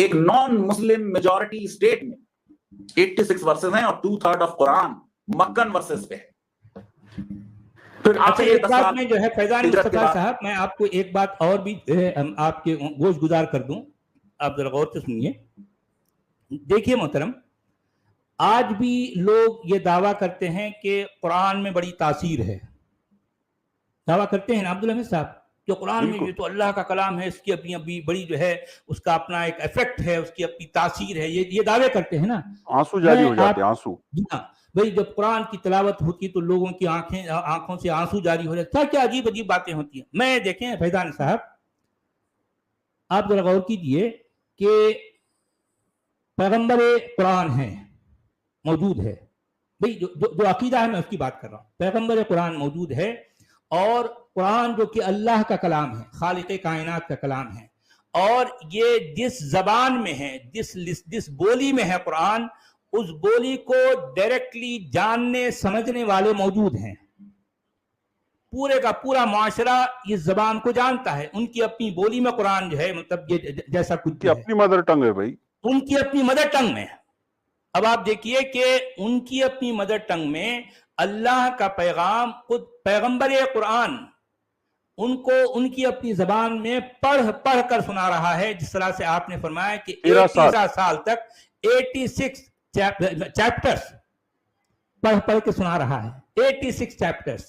ایک نان مسلم majority state میں 86 versus ہیں اور 2/3 آف قرآن مکن ورسز پہ ہے. پھر اچھا ایک بات میں جو ہے فیضان مصطفیٰ صاحب میں آپ کو ایک بات اور بھی آپ کے گوش گزار کر دوں, آپ ذرا غور سے سنیے. دیکھیے محترم, آج بھی لوگ یہ دعویٰ کرتے ہیں کہ قرآن میں بڑی تاثیر ہے, دعویٰ کرتے ہیں نا عبدالحمید صاحب کہ قرآن میں یہ تو اللہ کا کلام ہے, اس کی اپنی بڑی جو ہے اس کا اپنا ایک ایفیکٹ ہے, اس کی اپنی تاثیر ہے, یہ دعوے کرتے ہیں نا, آنسو جاری ہو جاتے ہیں, آنسو. بھئی جب قرآن کی تلاوت ہوتی تو لوگوں کی آنکھوں سے آنسو جاری ہو جاتے, کیا عجیب عجیب باتیں ہوتی ہیں. میں دیکھیں فیضان صاحب, آپ ذرا غور کیجئے کہ پیغمبر قرآن ہے, موجود ہے. بھئی جو عقیدہ ہے میں اس کی بات کر رہا ہوں. پیغمبر قرآن موجود ہے اور قرآن جو کہ اللہ کا کلام ہے, خالق کائنات کا کلام ہے, اور یہ جس زبان میں ہے, جس بولی میں ہے قرآن, اس بولی کو ڈائریکٹلی جاننے سمجھنے والے موجود ہیں. پورے کا پورا معاشرہ اس زبان کو جانتا ہے, ان کی اپنی بولی میں قرآن جو ہے, مطلب یہ جیسا کچھ اپنی مدر ٹنگ ہے بھائی, ان کی اپنی مدر ٹنگ میں. اب آپ دیکھیے کہ ان کی اپنی مدر ٹنگ میں اللہ کا پیغام خود پیغمبر قرآن ان کو ان کی اپنی زبان میں پڑھ کر سنا رہا ہے, جس طرح سے آپ نے فرمایا کہ 13 سال تک 86 چیپٹرز پڑھ کے سنا رہا ہے, 86 چیپٹرز.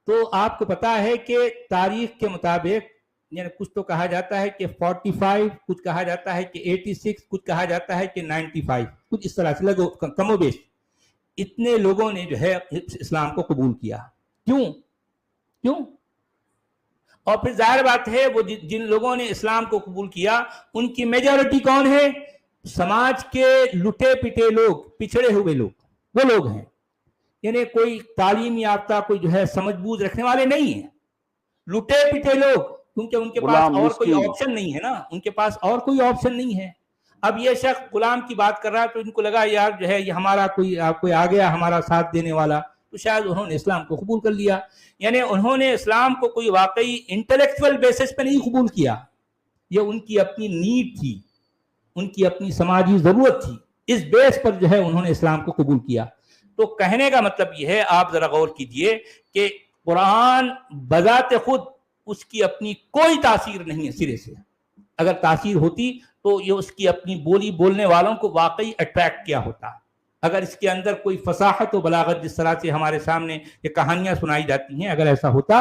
تو آپ کو پتا ہے کہ تاریخ کے مطابق یعنی کچھ تو کہا جاتا ہے کہ 45, کچھ کہا جاتا ہے کہ 86, کچھ کہا جاتا ہے کہ 95, کچھ اس طرح سے لگو کم و بیش اتنے لوگوں نے جو ہے اسلام کو قبول کیا. کیوں؟ اور پھر ظاہر بات ہے وہ جن لوگوں نے اسلام کو قبول کیا ان کی میجورٹی کون ہے؟ سماج کے لٹے پٹے لوگ, پچھڑے ہوئے لوگ, وہ لوگ ہیں. یعنی کوئی تعلیم یافتہ, کوئی جو ہے سمجھ بوجھ رکھنے والے نہیں ہیں, لٹے پٹے لوگ, کیونکہ ان کے پاس اور کوئی آپشن نہیں ہے نا, ان کے پاس اور کوئی آپشن نہیں ہے. اب یہ شخص غلام کی بات کر رہا ہے تو ان کو لگا یار جو ہے یہ ہمارا کوئی آ گیا ہمارا ساتھ دینے والا, تو شاید انہوں نے اسلام کو قبول کر لیا. یعنی انہوں نے اسلام کو کوئی واقعی انٹلیکچوئل بیسس پہ نہیں قبول کیا, یہ ان کی اپنی نیڈ تھی, ان کی اپنی سماجی ضرورت تھی, اس بیس پر جو ہے انہوں نے اسلام کو قبول کیا. تو کہنے کا مطلب یہ ہے, آپ ذرا غور کیجئے کہ قرآن بذات خود اس کی اپنی کوئی تاثیر نہیں ہے سرے سے. اگر تاثیر ہوتی تو یہ اس کی اپنی بولی بولنے والوں کو واقعی اٹریکٹ کیا ہوتا. اگر اس کے اندر کوئی فصاحت و بلاغت, جس طرح سے ہمارے سامنے یہ کہانیاں سنائی جاتی ہیں, اگر ایسا ہوتا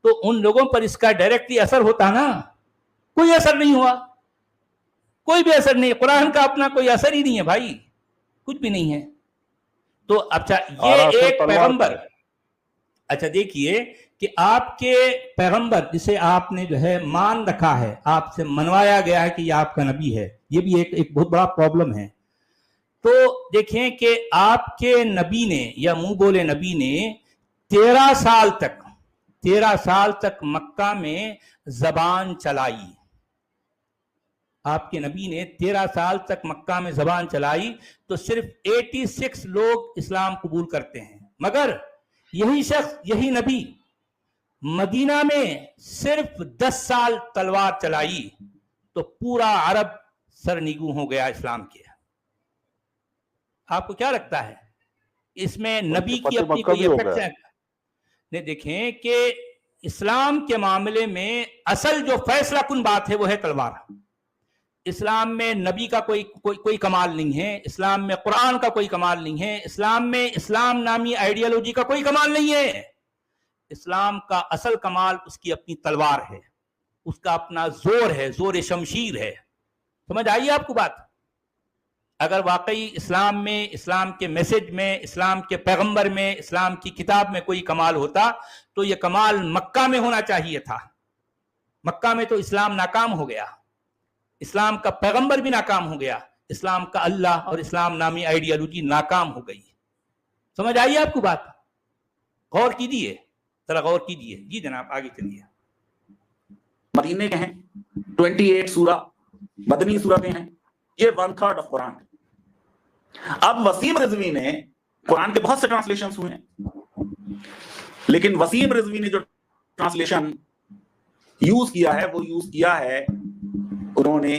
تو ان لوگوں پر اس کا ڈائریکٹلی اثر ہوتا نا. کوئی اثر نہیں ہوا, کوئی بھی اثر نہیں. قرآن کا اپنا کوئی اثر ہی نہیں ہے بھائی, کچھ بھی نہیں ہے. تو اچھا یہ ایک پیغمبر, اچھا دیکھیے کہ آپ کے پیغمبر جسے آپ نے جو ہے مان رکھا ہے, آپ سے منوایا گیا ہے کہ یہ آپ کا نبی ہے, یہ بھی ایک بہت بڑا پرابلم ہے. تو دیکھیں کہ آپ کے نبی نے یا منہ بولے نبی نے 13 سال تک مکہ میں زبان چلائی. آپ کے نبی نے 13 سال تک مکہ میں زبان چلائی تو صرف 86 لوگ اسلام قبول کرتے ہیں. مگر یہی شخص, یہی نبی مدینہ میں صرف 10 سال تلوار چلائی تو پورا عرب سرنگوں ہو گیا اسلام کے. آپ کو کیا لگتا ہے اس میں نبی کی اپنی کوئی افیکٹ ہے؟ نہیں, دیکھیں کہ اسلام کے معاملے میں اصل جو فیصلہ کن بات ہے وہ ہے تلوار. اسلام میں نبی کا کوئی کمال نہیں ہے, اسلام میں قرآن کا کوئی کمال نہیں ہے, اسلام میں اسلام نامی آئیڈیالوجی کا کوئی کمال نہیں ہے. اسلام کا اصل کمال اس کی اپنی تلوار ہے, اس کا اپنا زور ہے, زور شمشیر ہے. سمجھ آئیے آپ کو بات؟ اگر واقعی اسلام میں, اسلام کے میسج میں, اسلام کے پیغمبر میں, اسلام کی کتاب میں کوئی کمال ہوتا تو یہ کمال مکہ میں ہونا چاہیے تھا. مکہ میں تو اسلام ناکام ہو گیا, اسلام کا پیغمبر بھی ناکام ہو گیا, اسلام کا اللہ اور اسلام نامی آئیڈیالوجی ناکام ہو گئی. سمجھ آئیے آپ کو بات؟ غور کیجیے, ذرا غور کیجیے. جی جناب آگے چلیے. مدینے کے ہیں 28 سورہ, مدنی سورتیں ہیں, یہ 1/3 آف قرآن. اب وسیم رضوی نے, قرآن کے بہت سے ٹرانسلیشنز ہوئے ہیں, لیکن وسیم رضوی نے جو ٹرانسلیشن یوز کیا ہے وہ یوز کیا ہے انہوں نے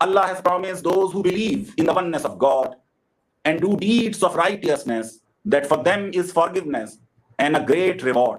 Allah has promised those who believe in the oneness of God and do deeds of righteousness that for them is forgiveness and a great reward.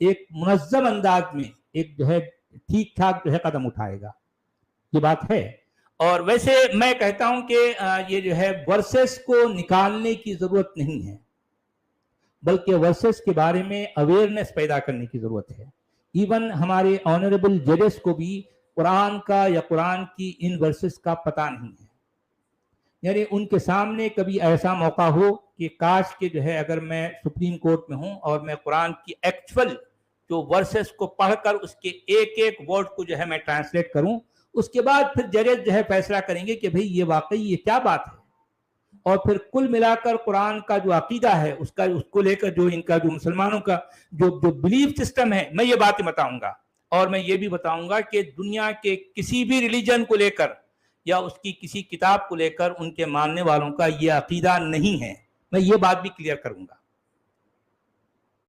ایک منظم انداز میں ایک جو ہے ٹھیک ٹھاک جو ہے قدم اٹھائے گا. یہ بات ہے. اور ویسے میں کہتا ہوں کہ یہ جو ہے ورسز کو نکالنے کی ضرورت نہیں ہے، بلکہ ورسز کے بارے میں اویئرنیس پیدا کرنے کی ضرورت ہے. ایون ہمارے آنریبل ججز کو بھی قرآن کا یا قرآن کی ان ورسز کا پتہ نہیں ہے. یعنی ان کے سامنے کبھی ایسا موقع ہو کہ کاش کہ جو ہے اگر میں سپریم کورٹ میں ہوں اور میں قرآن کی ایکچول جو ورسز کو پڑھ کر اس کے ایک ایک ورڈ کو جو ہے میں ٹرانسلیٹ کروں، اس کے بعد پھر ججز جو ہے فیصلہ کریں گے کہ بھئی یہ واقعی یہ کیا بات ہے. اور پھر کل ملا کر قرآن کا جو عقیدہ ہے اس کو لے کر جو ان کا جو مسلمانوں کا جو بلیف سسٹم ہے، میں یہ باتیں بتاؤں گا. اور میں یہ بھی بتاؤں گا کہ دنیا کے کسی بھی ریلیجن کو لے کر یا اس کی کسی کتاب کو لے کر ان کے ماننے والوں کا یہ عقیدہ نہیں ہے. میں یہ بات بھی کلیئر کروں گا.